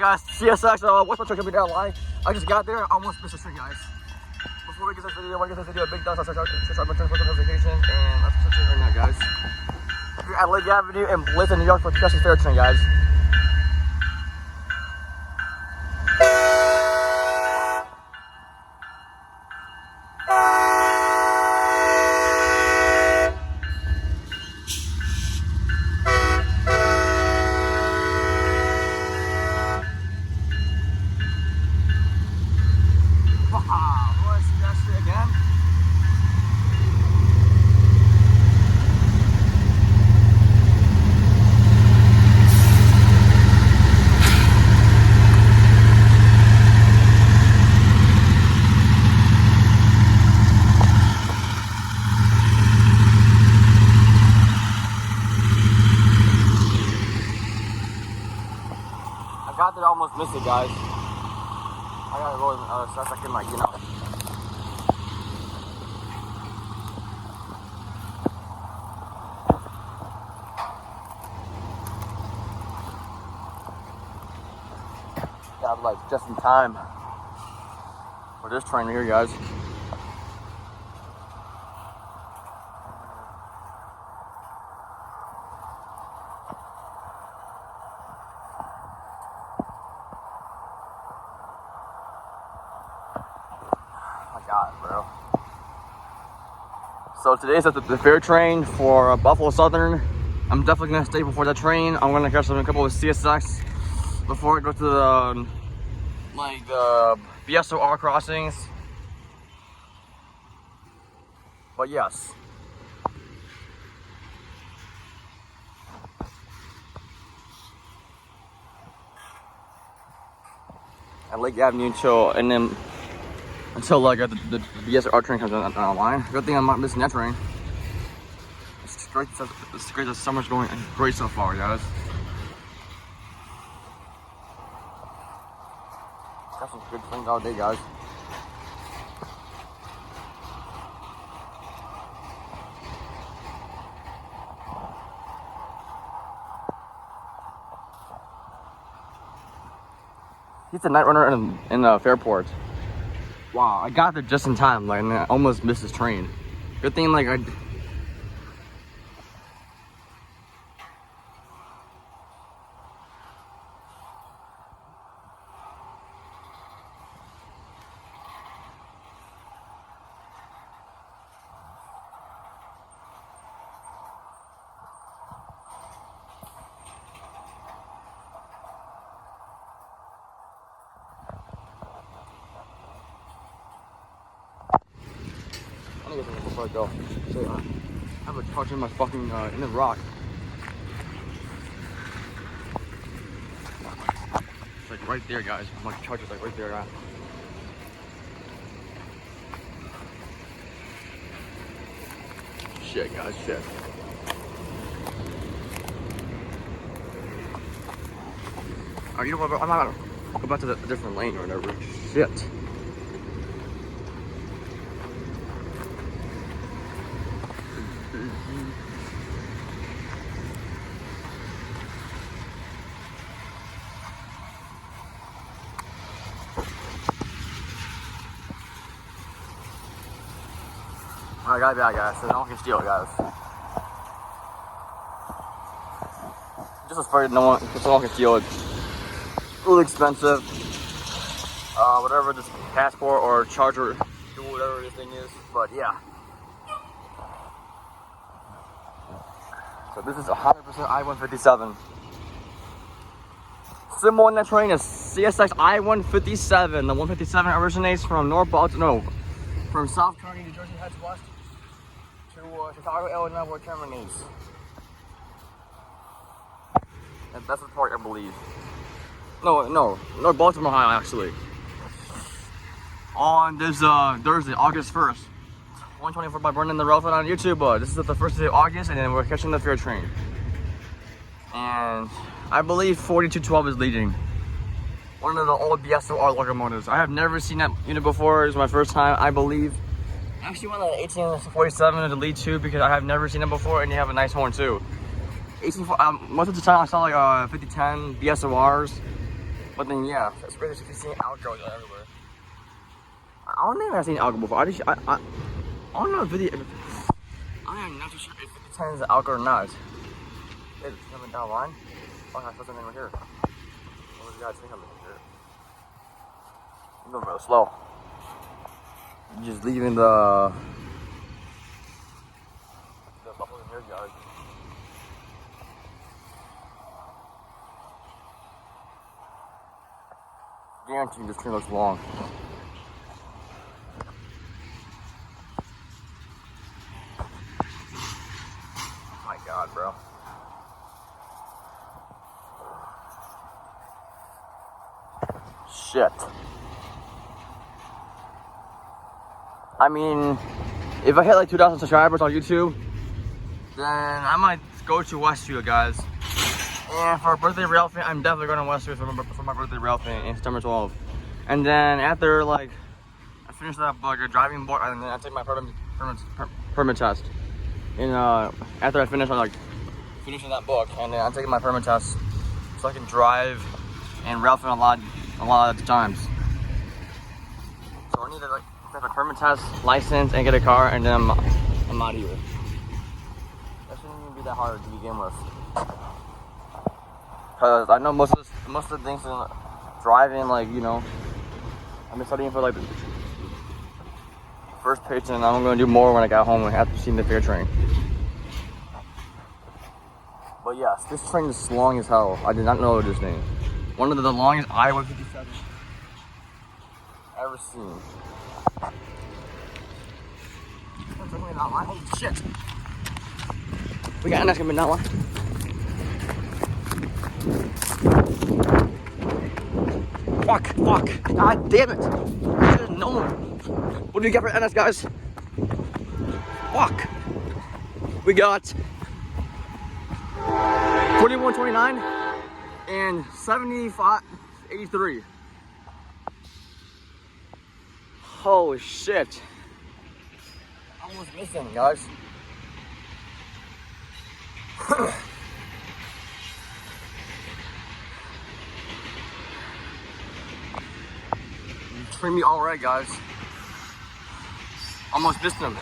guys, CSX, what's my coming down line? I just got there, I almost missed the train, guys. Before we get this video, I want to give this video a big thumbs up, subscribe, my notification, and let's get right now, guys. We're at Lake Avenue in Blasdell, New York for the Cassie Fair train, guys. I got there, almost missed it, guys. I gotta roll the other stuff, I can, like, you know. Got, like, just in time for this train here, guys. God, bro. So today's at the fair train for Buffalo Southern. I'm definitely gonna stay before that train. I'm gonna catch a couple of CSX before I go to the the BSOR crossings. But yes. At Lake Avenue until like the BSOR train comes online. Good thing I'm not missing that train. It's great. It's great that summer's going great so far, guys. Got some good things all day, guys. He's a night runner in Fairport. Wow, I got there just in time, like, and I almost missed this train. Good thing, like, I before I go. So, I have a charger in my fucking in the rock. It's like right there, guys. My charger's like right there. Shit, guys, shit. You know what? I'm not gonna go back to a different lane or whatever. Shit. I got that, guys, so no one can steal it, guys. Just afraid no one can steal it. Really expensive. Whatever this passport or charger, do whatever this thing is, but yeah. So this is 100% I-157. Symbol in that train is CSX I-157. The 157 originates from from South County, New Jersey, heads west to Chicago, Illinois, where it terminates. And that's the part, I believe. No, Baltimore High, actually. On this Thursday, August 1st. 124 by Brendan the Railfan on YouTube. This is the first day of August, and then we're catching the fair train. And I believe 4212 is leading. One of the old BSOR locomotives. I have never seen that unit before. It's my first time, I believe. Actually, one of the 1847 is the lead too, because I have never seen it before, and you have a nice horn too. Most of the time I saw like 5010 BSORs. But then yeah, especially if you're seeing alcohol everywhere. I don't think I've seen alcohol before. I don't know if I am not too sure if it contains alcohol or not. Hey, there's something down the line. Oh, I saw something over here. What was the guy saying something here? I'm going real slow. Just leaving the buffalo in your yard. Guaranteed this train looks long. My God, bro. Shit. I mean, if I hit like 2,000 subscribers on YouTube, then I might go to Westview, guys. And for a birthday Railfan, I'm definitely going to Westview for my birthday Railfan in September 12th. And then after like I finish that like a driving board, and then I take my permit test. And after I finish finishing that book, and then I'm taking my permit test so I can drive and Railfan a lot of the times. So I need to like have a permit test, license, and get a car, and then I'm out of here. That shouldn't even be that hard to begin with. Cause I know most of the things in driving, like, you know, I've been studying for like the first pitch, and I'm gonna do more when I got home after seeing the fair train. But yes, this train is long as hell. I did not know this name. One of the longest I-157 ever seen. Holy shit! We got an estimate now. Fuck! God damn it! I should have known. What do we get for NS, guys? Fuck! We got 41.29 and 75.83. Holy shit! Almost missing, guys. Treat me all right, guys. Almost missed him.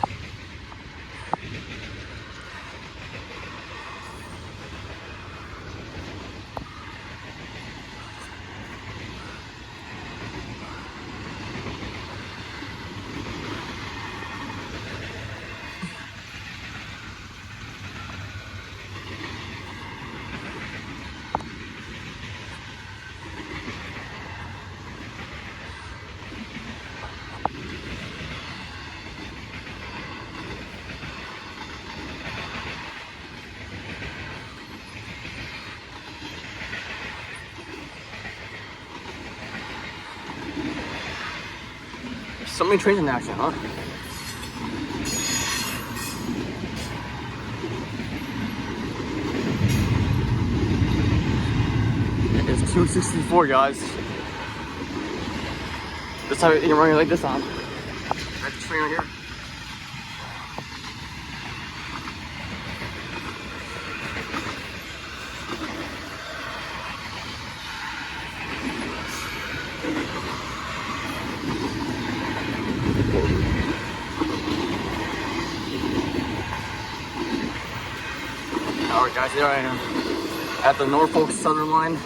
So many trains in action, huh? It's 2:64, guys. This time you're running like this on. Right, the train right here. Alright guys, here I am at the Norfolk Southern line.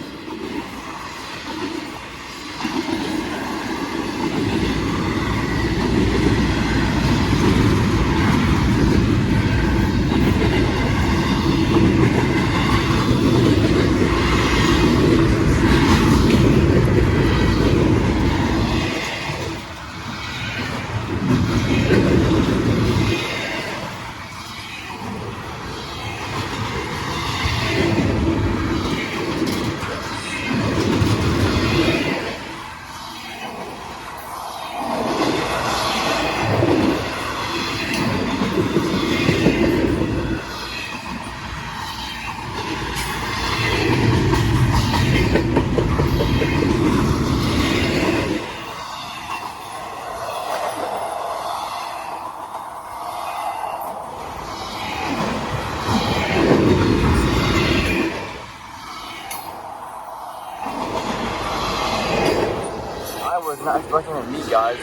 Not expecting to meet, guys.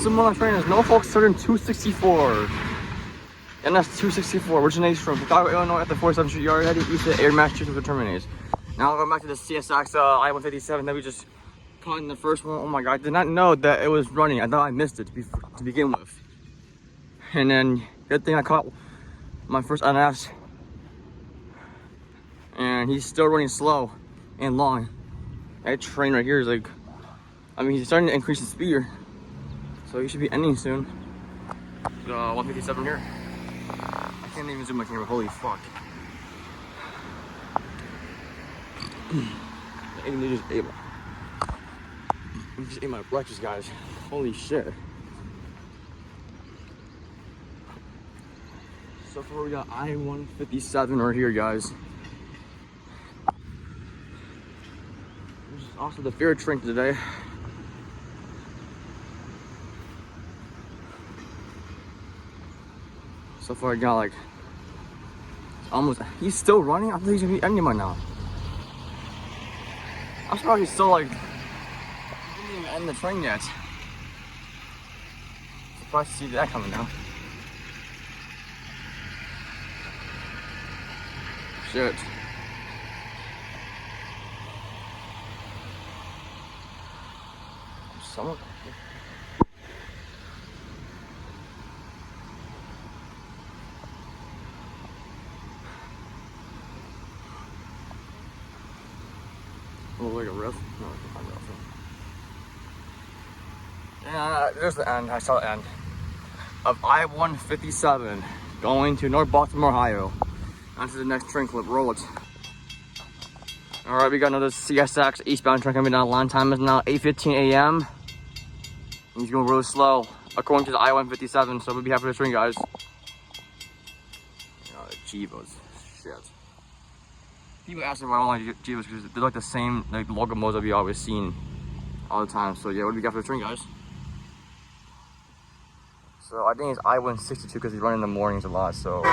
Someone on train is Norfolk Southern 264. And that's 264 originates from Chicago, Illinois at the 47th Street Yard, heading east to Erie, Massachusetts, which terminates. Now going back to the CSX I-157 that we just caught in the first one. Oh my god, I did not know that it was running. I thought I missed it to begin with. And then good thing I caught my first NS. And he's still running slow and long. That train right here is like, I mean, he's starting to increase the speed here. So he should be ending soon. 157 here. I can't even zoom my camera, holy fuck. I just ate my breakfast, guys. Holy shit. So far we got I-157 right here, guys. This is also the fair train today. So far I got like almost, he's still running? I thought he's gonna be ending by now. I'm surprised he's still like, he didn't even end the train yet. Surprised to see that coming now. Shit. Someone. Look like a riff. No, it's not a riff. Yeah, there's the end. I saw the end of I-157 going to North Baltimore, Ohio. On to the next train clip. Roll it. All right, we got another CSX eastbound train coming down. Line time is now 8:15 a.m. He's going really slow, according to the I-157. So we'll be happy to train, guys. Chivas, shit. People ask me why I don't like Chivas because they're like the same like locomotives that we always seen all the time. So yeah, what do we got for the train, guys? So I think it's I-162 because he's running in the mornings a lot. So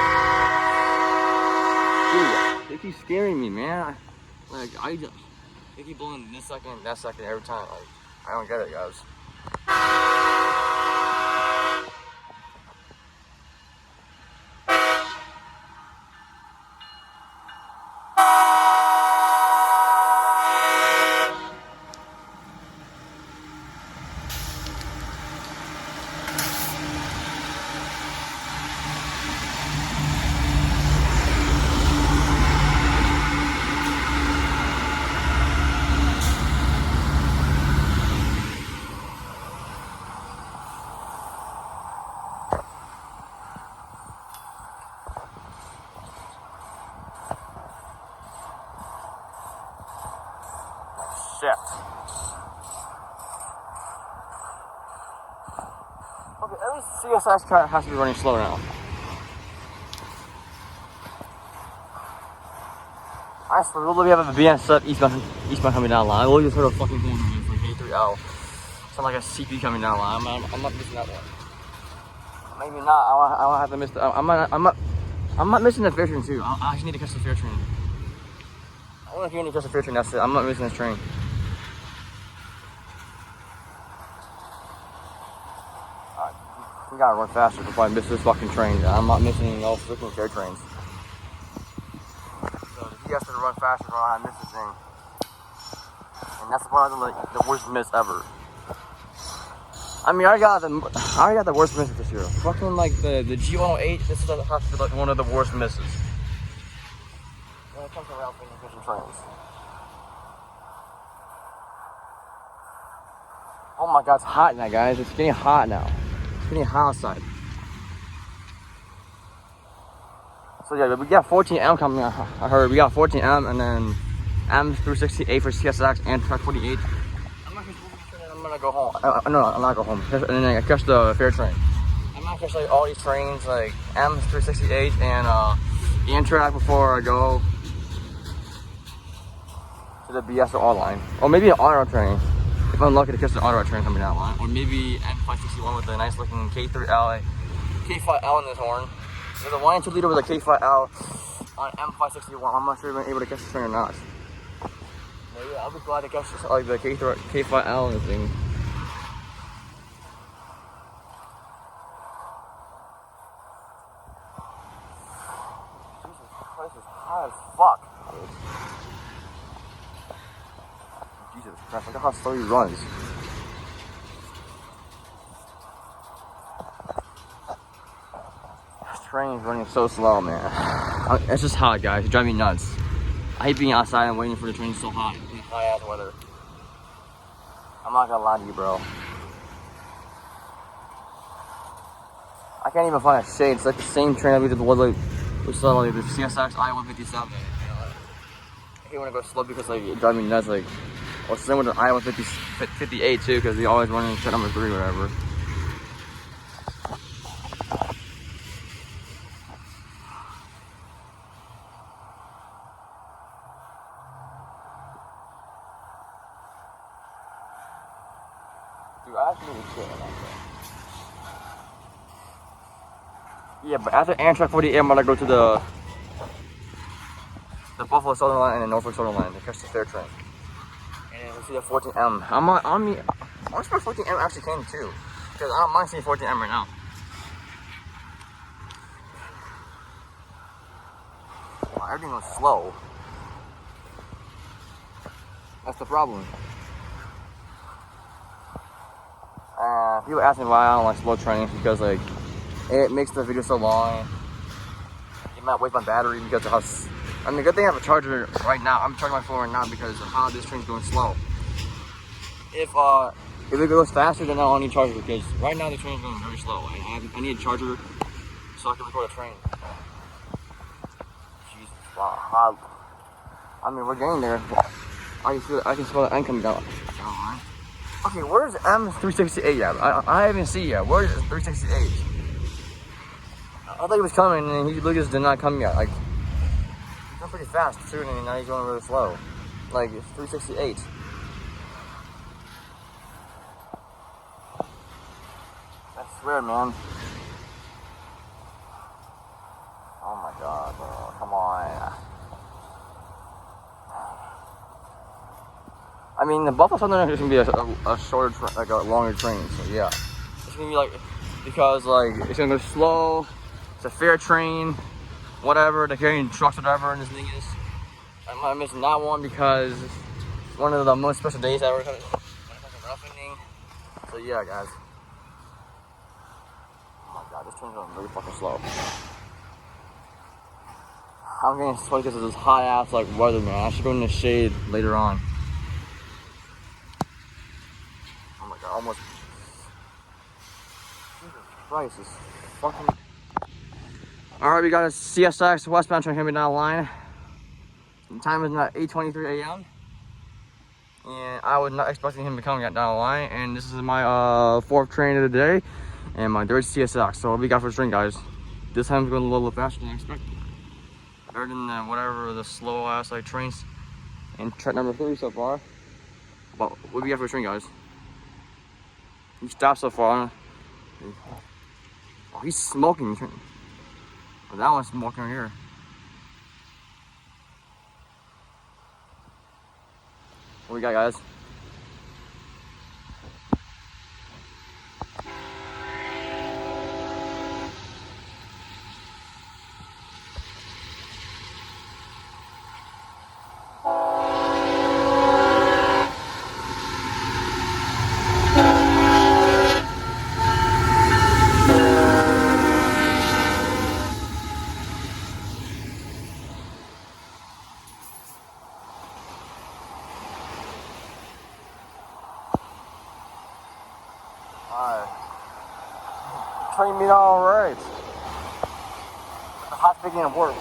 dude, they keep scaring me, man. Like they keep blowing this second and that second every time. Like I don't get it, guys. Shit. Okay, every CSX car has to be running slow now. I swear, will we have a BSOR eastbound coming down line? We'll just heard a fucking horn from K3L. Sound like a CP coming down line. I'm not missing that one. Maybe not. I won't have to miss that. I might I'm not missing the fair train too. I just need to catch the fair train. I want to catch the fair train, that's it. I'm not missing this train. We gotta run faster before I miss this fucking train. I'm not missing no freaking fair trains. So he has to run faster before I miss this thing. And that's probably like the worst miss ever. I mean, I got the worst misses this year. Fucking like the G108, this has to be like one of the worst misses. When it comes to Railfanning fishing trains. Oh my god, it's hot now, guys. It's getting hot now. It's getting hot outside. So yeah, we got 14M coming. I heard we got 14M and then M through 68 for CSX and Track 48. I'm gonna go home. No, I'm not go home. And then I catch the fair train. I'm gonna catch like all these trains, like M through 68 and Amtrak before I go to the BSOR line, or maybe an auto train. If I'm lucky to catch the auto train coming down line, or maybe M561 with a nice looking K3L, K5L in this horn. There's a 1 and 2 liter with a K5L on M561. I'm not sure if I'm able to catch the train or not. But yeah, I'll be glad to catch like the K5L and thing. Jesus Christ, it's hot as fuck. Jesus Christ, look at how slow he runs. This train is running so slow, man. It's just hot, guys. It's driving me nuts. I hate being outside and waiting for the train so hot. In high ass weather. I'm not gonna lie to you, bro. I can't even find a shade. It's like the same train that we saw like the CSX I-157. I hate when I go slow because like it drives me nuts. Like, or same with the I-158 too, because they always run in set number 3 or whatever. Dude, I actually need to shit on that thing. Yeah, but after Amtrak 48, I'm gonna go to the Buffalo Southern Line and the Norfolk Southern Line to catch the fair train. And then we'll see the 14M. I wish my 14M actually came too, because I don't mind seeing 14M right now. Wow, everything goes slow. That's the problem. People ask me why I don't like slow trains, because like it makes the video so long. It might waste my battery because of how. I mean, good thing I have a charger right now. I'm charging my phone right now because of how this train's going slow. If it goes faster, then I don't need a charger, because right now the train's going very slow. I need a charger so I can record a train. Jesus, wow. I mean, we're getting there. I can smell the end coming down. Okay, where's M368 at? I haven't seen yet. Where is 368? I thought he was coming and he just did not come yet. Like, he's going pretty fast too, and now he's going really slow. Like, it's 368. I swear, man. Oh my god, bro. Come on. I mean, the Buffalo Southern is gonna be a shorter, like a longer train. So yeah, it's gonna be like, because like it's gonna go slow. It's a fair train, whatever. They're carrying trucks, whatever, and this thing is. I'm missing that one because it's one of the most special days ever when it comes to Railfanning. So yeah, guys. Oh my god, this train's going really fucking slow. I'm getting sweaty because of this hot ass like weather, man. I should go in the shade later on. Oh my god, almost. Jesus Christ, this fucking. Alright, we got a CSX westbound train coming down the line. The time is now 8:23 a.m. And I was not expecting him to come down the line. And this is my 4th train of the day and my 3rd CSX. So what we got for the train, guys? This time's going a little faster than I expected. Better than whatever the slow ass like trains in track number 3 so far. But what we got for the train, guys? He stopped so far. Oh, he's smoking. But that one's walking right here. What we got, guys? Train me all right. The hot picking at work.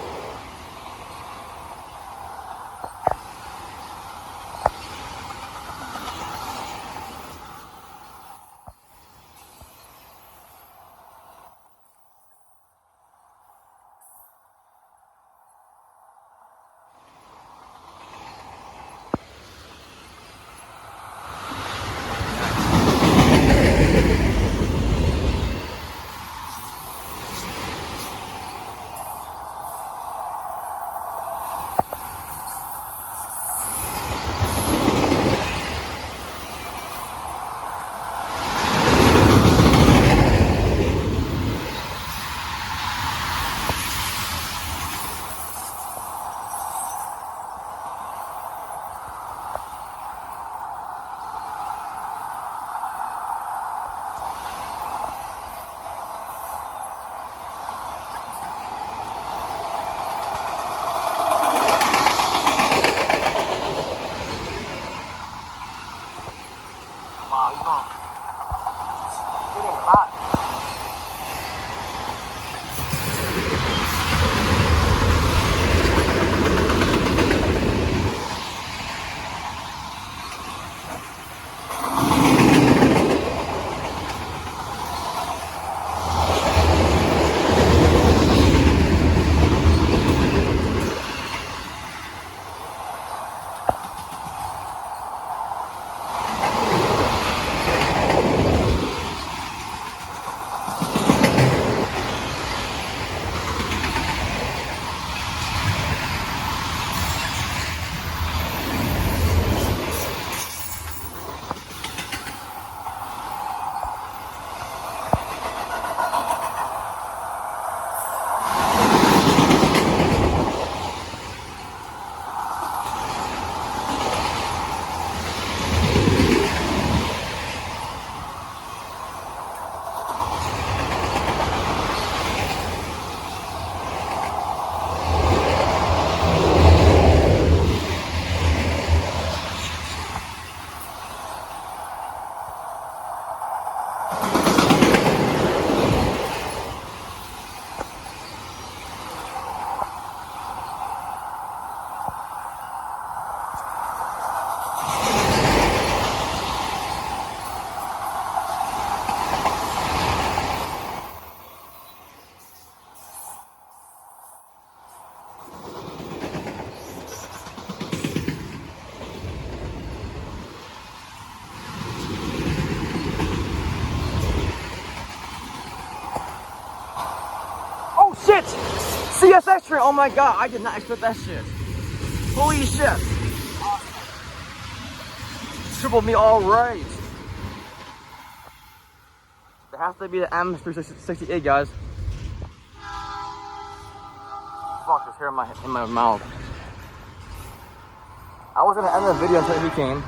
Shit! CSX train! Oh my god, I did not expect that shit. Holy shit! Tripled me all right. It has to be the M368, guys. Fuck, this hair in my mouth. I was gonna end the video until he came.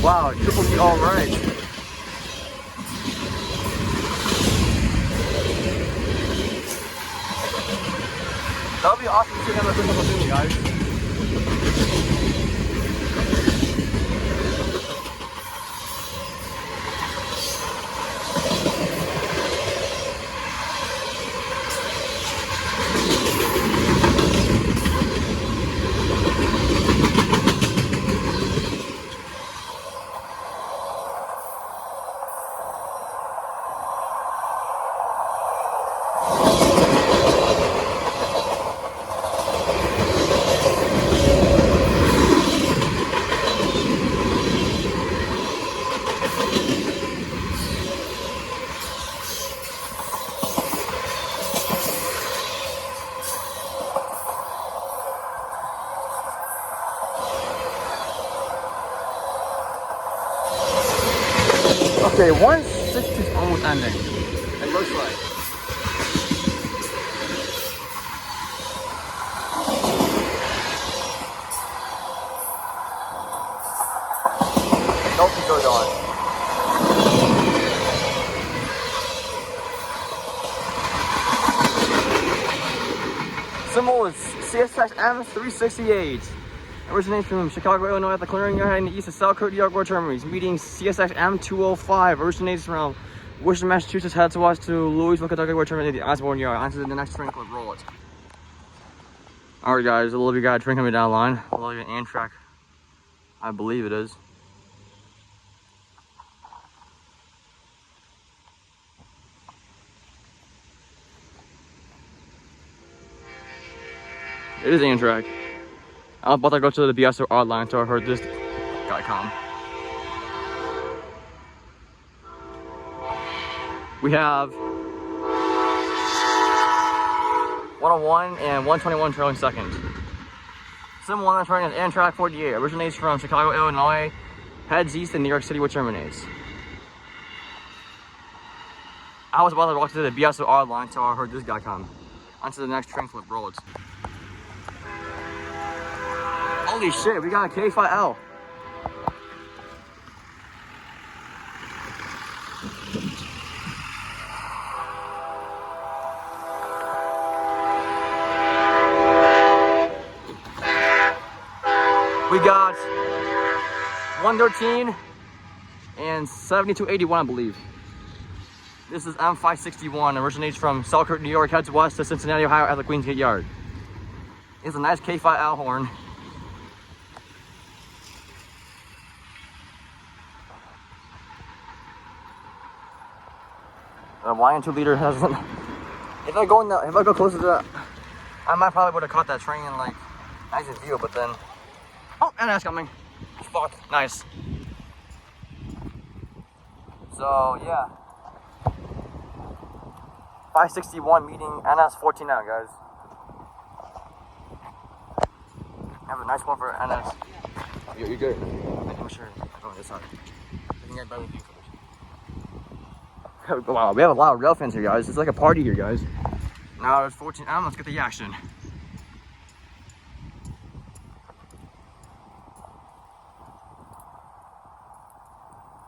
Wow, triple me all right. That would be awesome to see them at this opportunity, guys. Okay, 160 is almost ending. It looks like. Nope, he's still going. Symbol is CSX M368. Originates from Chicago, Illinois at the clearing yard in the east of Southcote, New York Road Terminals. Meeting CSX M205. Originates from Worcester, Massachusetts, heads west to Louisville, Kentucky, where terminated the Osborne Yard. Onto the next train called Roll It. Alright guys, a little bit got a train coming down the line. A little bit Amtrak, I believe it is. It is Amtrak. I'm about to go to the BSOR line, so I heard this guy come. We have 101 and 121 trailing second. Symbol on that train is Amtrak 48. Originates from Chicago, Illinois, heads east in New York City, where terminates. I was about to walk to the BSOR line, so I heard this guy come. Onto the next train flip roads. Holy shit, we got a K5L. We got 113 and 7281, I believe. This is M561, originates from Selkirk, New York, heads west to Cincinnati, Ohio at the Queensgate Yard. It's a nice K5L horn. The YN2 leader hasn't. If I go closer to that, I might probably would have caught that train in like nice view, but then. Oh, and that's coming. Fuck, nice. So yeah, 561 meeting NS 14 now, guys. Have a nice one for NS. You're good. I'm sure. Oh, this side. I think I better view first. Wow, we have a lot of Railfans here, guys. It's like a party here, guys. Now there's 14. Let's get the action.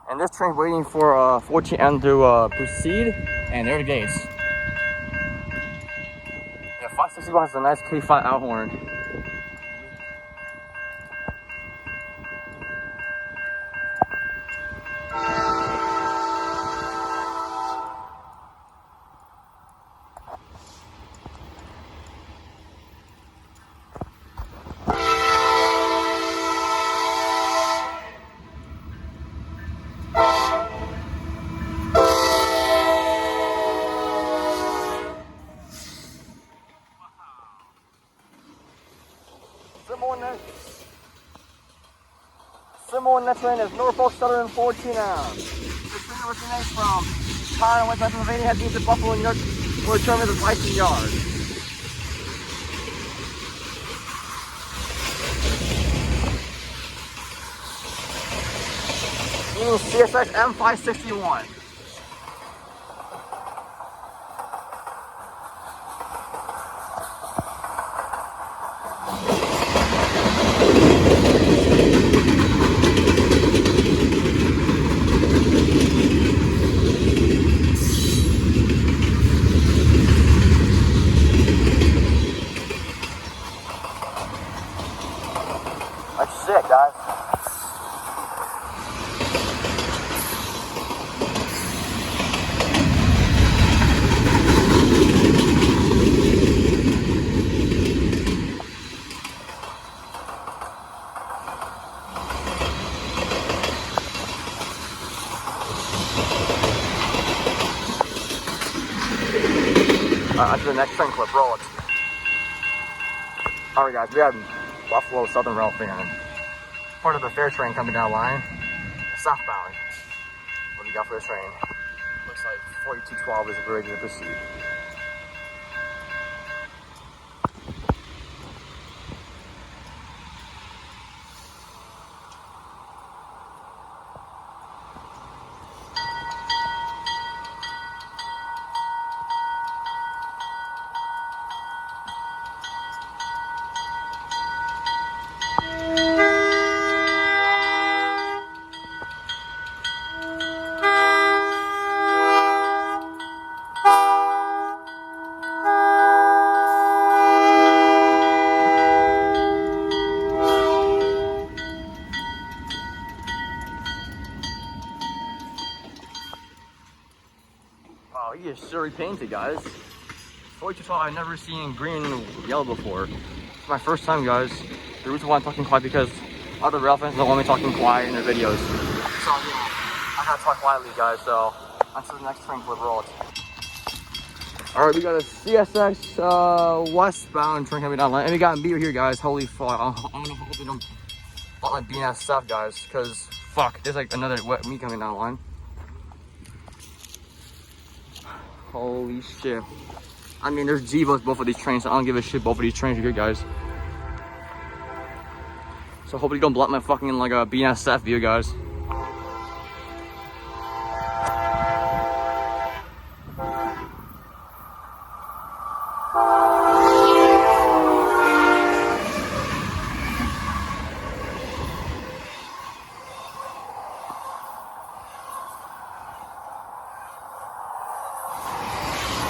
And this train's waiting for 14M to proceed, and there are the gates. Yeah, 561 has a nice K5L horn. Symbol in that train is Norfolk Southern 14 now. This train originates from Chicago, West Pennsylvania, heads east to Buffalo, New York, where the terminus is Blasdell Yard. Meaning CSX M561. That's sick, guys. Onto the next train clip, roll it. Alright guys, we have Buffalo Southern Railfanning. Part of the fare train coming down the line. Southbound. What do we got for this train? Looks like 4212 is ready to proceed. Wow, he is sure painted, guys. 4212, I've never seen green and yellow before. It's my first time, guys. The reason why I'm talking quiet because other rail fans don't want me talking quiet in their videos. So yeah, I gotta talk quietly, guys. So until the next train flip rolls. All right, we got a CSX westbound train coming down line, and we got Beaver here, guys. Holy fuck! I'm gonna hope they don't like BS stuff, guys, because fuck, there's like another wet meat coming down the line. Holy shit! I mean, there's Devos both of these trains. So I don't give a shit. Both of these trains are good, guys. So hopefully you don't block my fucking like a BSF view, guys.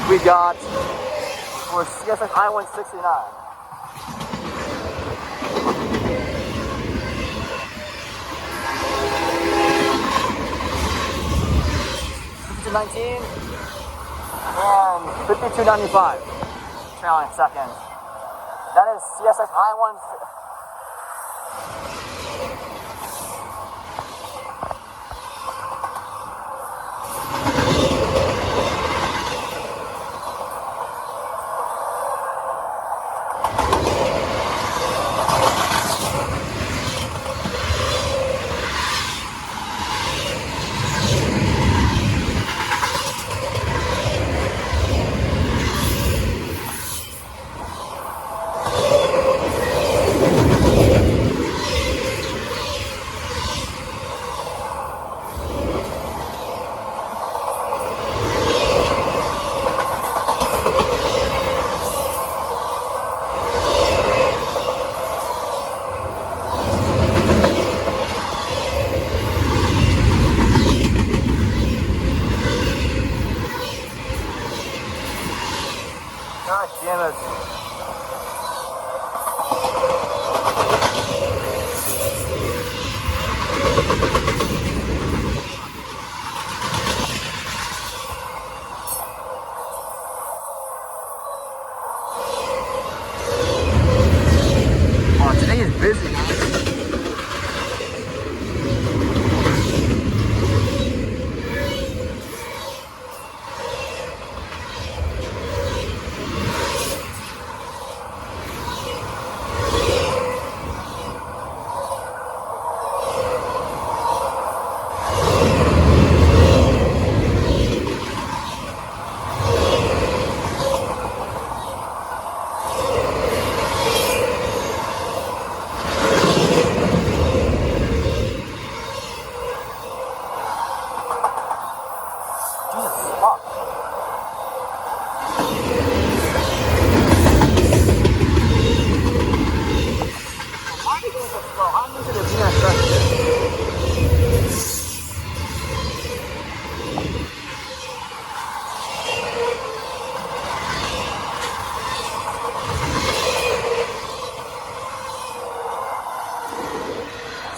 We got for CSX I-169. 5219 and 5295. Trailing seconds. That is CSX I-169. God damn it. Oh, today is busy, guys.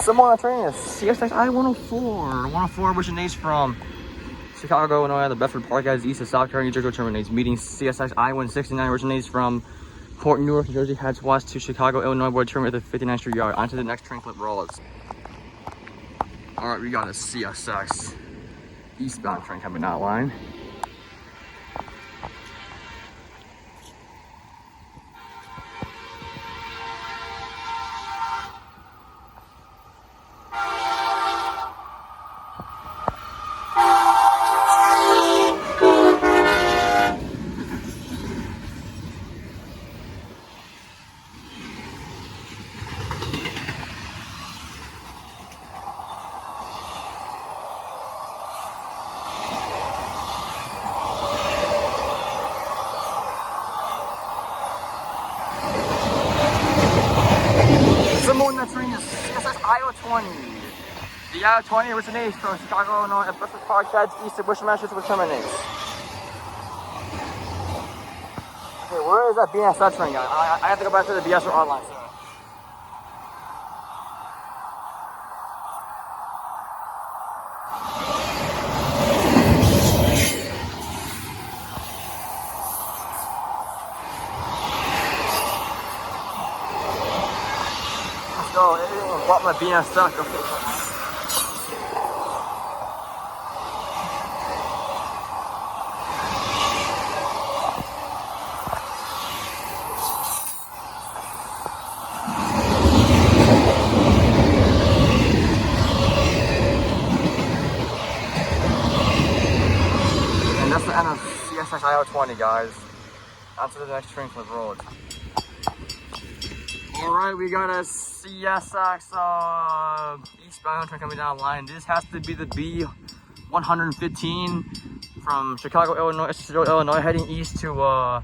Someone on the train is CSX I-104. 104 originates from Chicago, Illinois. The Bedford Park has east of South Carolina, New Jersey terminates. Meeting CSX I-169 originates from Port Newark, New Jersey, heads west to Chicago, Illinois, where it terminates at the 59th Street Yard. Onto the next train flip rolls. All right, we got a CSX eastbound train coming down line. Someone on the train is CSX I-20. The I-20 originates from Chicago, Illinois, at Bedford Park, heads east of Worcester, Massachusetts, which terminates. Okay, where is that BSOR train, guys? I have to go back to the BSOR online, so. I'm like being stuck. And that's the end of CSX IO20, guys. On to the next train for the road. Alright, we got a CSX eastbound train coming down the line. This has to be the B115 from Chicago, Illinois, heading east to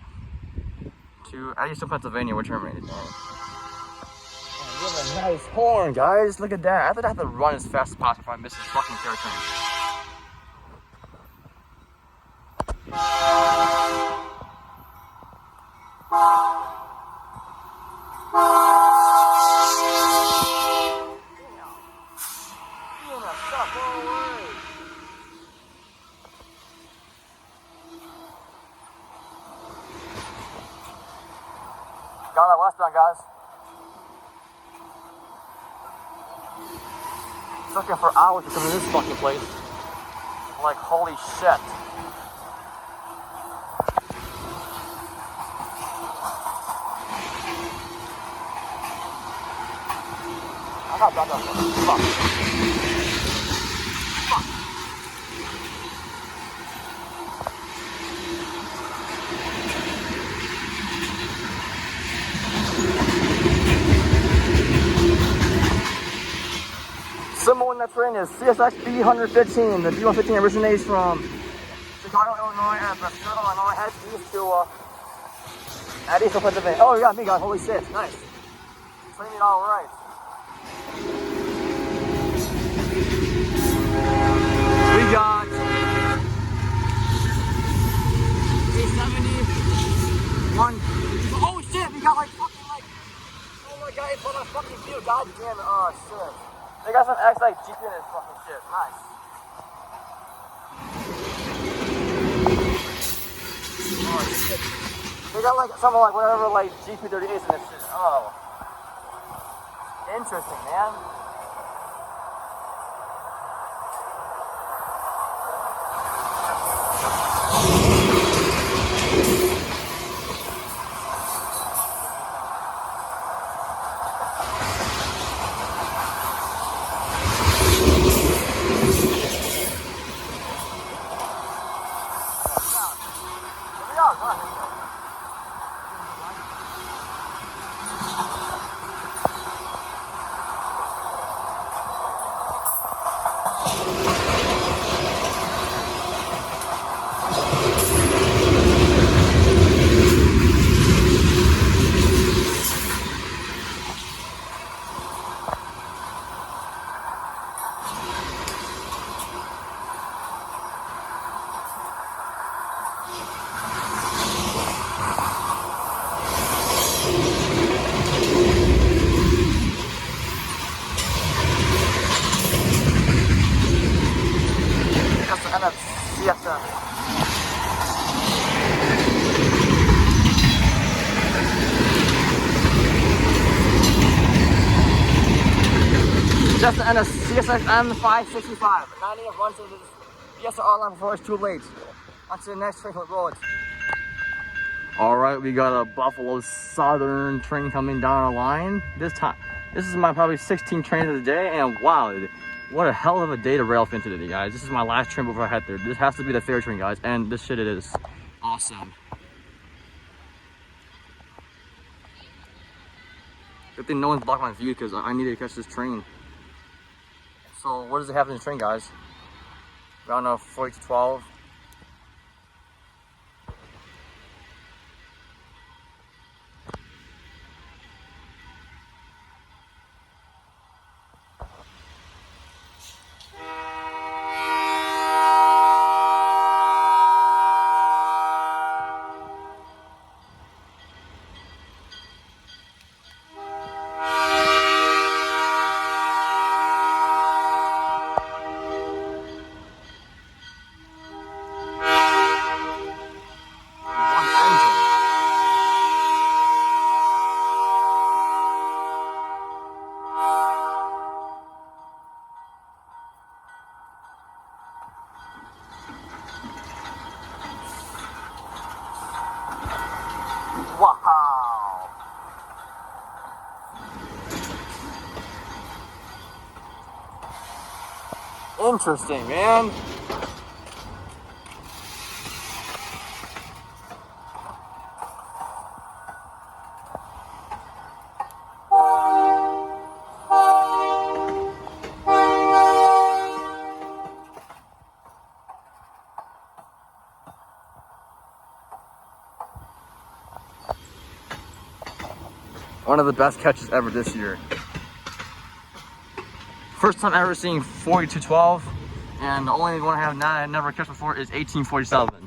Eastern, Pennsylvania. We're terminated. We have a nice horn, guys. Look at that. I thought I had to run as fast as possible if I miss this fucking fair train. Got that westbound, guys. It's looking for hours to come to this fucking place. I'm like, holy shit. I got that. Fuck. Symbol in that train is CSX B115. The B115 originates from Chicago, Illinois, and Blasdell, Illinois, heads east to Erie, Pennsylvania. Oh, you got me, guys. Holy shit. Nice. Training all right. We got 871. Oh shit, we got like fucking like, oh my god, it's on a fucking view. God damn it. Oh shit. They got some X like Jeep in this fucking shit. Nice. Oh shit. They got like something like whatever like GP38s in this shit. Oh. Interesting, man. Just the end of CSX M565. 90 of runs to the BSOR line before it's too late. On to the next train road. Alright, we got a Buffalo Southern train coming down the line. This is my probably 16th train of the day, and wow, what a hell of a day to railfan today, guys. This is my last train before I head there. This has to be the fair train, guys, and this shit it is. Awesome. Good thing no one's blocked my view because I needed to catch this train. So what does it have in the train, guys? Around 40 to 12. Interesting, man. One of the best catches ever this year. First time ever seeing 4212, and the only one I have now I never catch before is 1847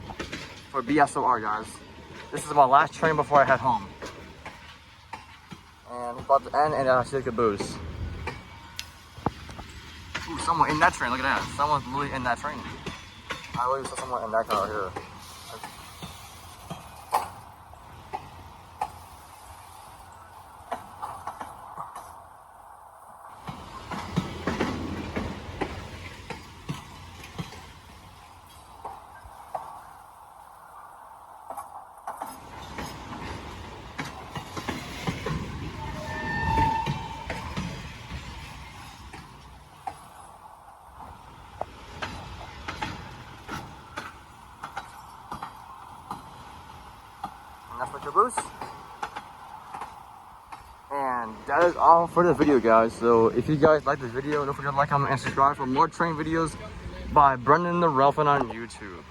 for BSOR, guys. This is my last train before I head home. And it's about to end, and I see the caboose. Ooh, someone in that train, look at that. Someone's literally in that train. I literally saw someone in that car here. That's my caboose. And that is all for the video, guys. So if you guys like this video, don't forget to like, comment, and subscribe for more train videos by Brendan the Railfan on YouTube.